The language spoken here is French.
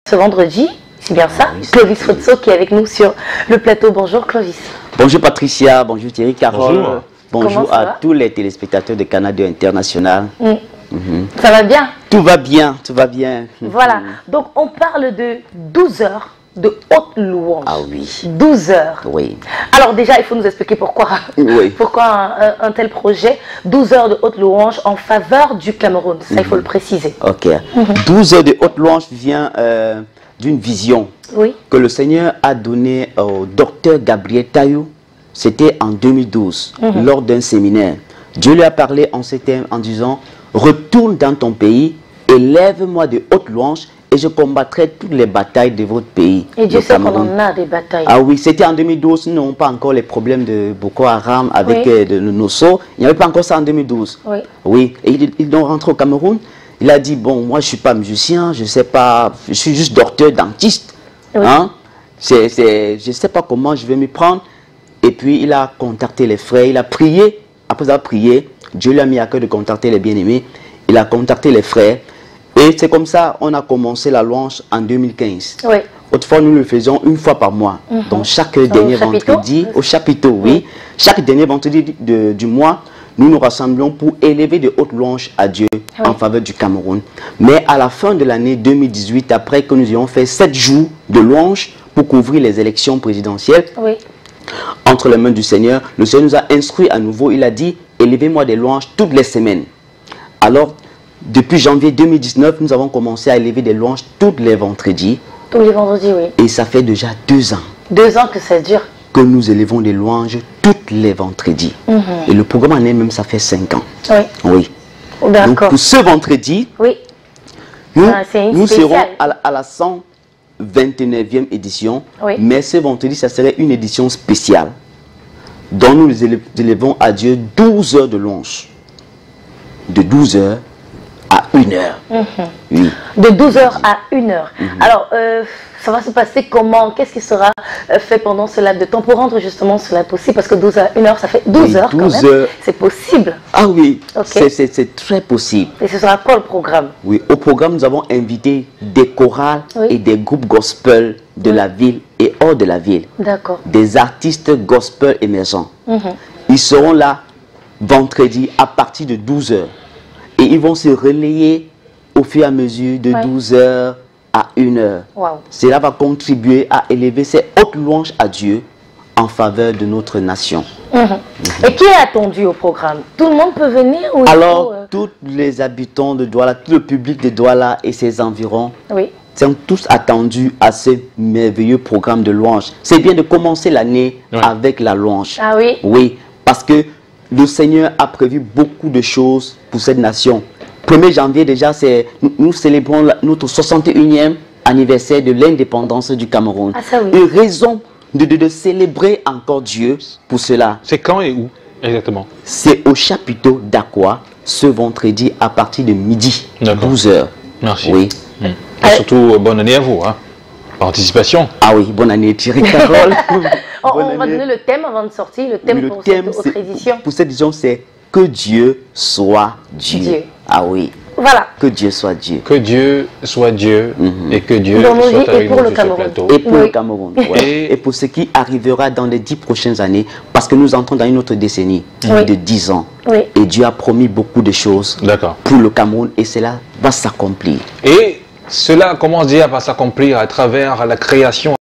Ce vendredi, c'est bien ça, oui, Clovis Rotso qui est avec nous sur le plateau. Bonjour Clovis. Bonjour Patricia, bonjour Thierry Carole. Bonjour à tous les téléspectateurs de Canal 2 International. Ça va bien? Tout va bien, tout va bien. Voilà, donc on parle de 12 heures de haute louange. Ah oui. 12 heures. Oui. Alors déjà, il faut nous expliquer pourquoi, Oui. pourquoi un tel projet, 12 heures de haute louange en faveur du Cameroun. Ça, il faut le préciser. Ok. 12 heures de haute louange vient d'une vision que le Seigneur a donnée au docteur Gabriel Taillou. C'était en 2012, lors d'un séminaire. Dieu lui a parlé en ces termes en disant: retourne dans ton pays, élève-moi de haute louange et je combattrai toutes les batailles de votre pays. Et Dieu sait qu'on en a des batailles. Ah oui, c'était en 2012, nous n'avons pas encore les problèmes de Boko Haram avec de Nosso. Il n'y avait pas encore ça en 2012. Oui. Oui, et ils ont rentré au Cameroun. Il a dit: bon, moi je ne suis pas musicien, je sais pas, je suis juste docteur dentiste. Oui. Hein? Je ne sais pas comment je vais m'y prendre. Et puis il a contacté les frères, il a prié. Après avoir prié, Dieu lui a mis à cœur de contacter les bien-aimés. Il a contacté les frères. Et c'est comme ça on a commencé la louange en 2015. Oui. Autrefois, nous le faisions une fois par mois. Donc chaque dernier vendredi, au chapiteau, oui. Chaque dernier vendredi du mois, nous nous rassemblons pour élever de hautes louanges à Dieu en faveur du Cameroun. Mais à la fin de l'année 2018, après que nous ayons fait 7 jours de louanges pour couvrir les élections présidentielles, entre les mains du Seigneur, le Seigneur nous a instruits à nouveau. Il a dit: élevez-moi des louanges toutes les semaines. Alors, depuis janvier 2019, nous avons commencé à élever des louanges tous les vendredis. Tous les vendredis, oui. Et ça fait déjà 2 ans. 2 ans que ça dure. Que nous élevons des louanges tous les vendredis. Et le programme en elle-même, ça fait 5 ans. Oui. Oui. Donc pour ce vendredi, nous serons à la 129e édition. Mais ce vendredi, ça serait une édition spéciale. Dont nous élevons à Dieu 12 heures de louange. De 12 heures à 1 heure. Oui. De 12 heures à 1 heure. Alors, ça va se passer comment? Qu'est-ce qui sera fait pendant ce laps de temps pour rendre justement cela possible? Parce que 12 à 1 heure, ça fait 12 heures quand même. C'est possible. Ah oui, c'est très possible. Et ce sera quoi le programme? Oui, au programme, nous avons invité des chorales et des groupes gospel de la ville et hors de la ville. D'accord. Des artistes gospel émergents. Ils seront là vendredi à partir de 12 heures. Et ils vont se relayer au fur et à mesure de 12 heures à 1 heure. Cela va contribuer à élever ces hautes louanges à Dieu en faveur de notre nation. Et qui est attendu au programme? Tout le monde peut venir ou alors, tous les habitants de Douala, tout le public de Douala et ses environs sont tous attendus à ce merveilleux programme de louange. C'est bien de commencer l'année avec la louange. Ah oui? Oui, parce que le Seigneur a prévu beaucoup de choses pour cette nation. 1er janvier déjà, nous célébrons notre 61e anniversaire de l'indépendance du Cameroun. Ah, ça oui. Une raison de célébrer encore Dieu pour cela. C'est quand et où exactement? C'est au chapiteau d'Aqua ce vendredi à partir de midi, 12 heures. Merci. Oui. Et surtout, bonne année à vous, hein, par anticipation. Ah oui, bonne année Thierry Carole. On va donner le thème avant de sortir, le thème pour cette autre édition. Pour cette édition, c'est que Dieu soit Dieu. Ah oui. Voilà. Que Dieu soit Dieu. Que Dieu soit Dieu et que Dieu soit avec nous sur ce plateau. Et pour le Cameroun. Et pour ce qui arrivera dans les 10 prochaines années, parce que nous entrons dans une autre décennie de 10 ans. Et Dieu a promis beaucoup de choses pour le Cameroun et cela va s'accomplir. Et cela commence déjà par s'accomplir à travers la création